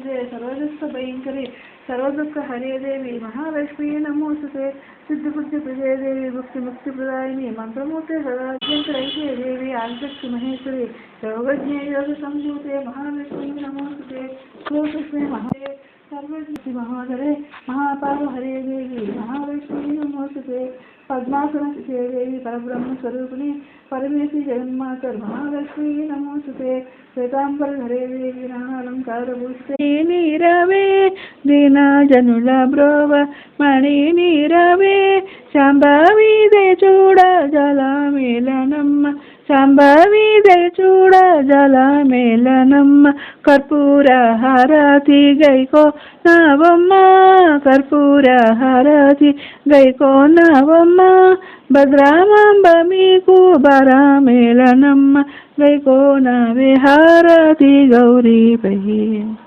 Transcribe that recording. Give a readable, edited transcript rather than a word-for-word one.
नमोस्तुते सर्वदुःखभयङ्करी सर्वदुःखहरे देवी महालक्ष्मी नमोस्तुते सिद्धिबुद्धिप्रदे देवी मुक्तिमुक्तिप्रदायिनी मंत्रमूर्ते सदाद्यन्तरैके देवी आदिशक्ति महेश्वरी योगज्ञे योगसंभूते महालक्ष्मी नमोस्तुते श्रीकृष्णे महादेव सर्वज्ञ महोदरे महापाव हरे देवी महालक्ष्मी नमोस्तुते पद्मासन देवी परब्रह्म स्वरूपिणी परमेशी जगन्मातर महालक्ष्मी नमोस्तुते श्वेतांबर हरे देवी नानालंकार भूषिते नीरवे दीना जनुल ब्रोव मणि नीरवे शांभवी चूड़ जलमेलनम्म शांभवी चूड़ जलमेलनम्म कर्पूर हारति गैको नावम्मा कर्पूर हारति गैको नावम्मा भद्रामांब मीकु बरमेलनम्म गैको नावे हारति गौरी पै।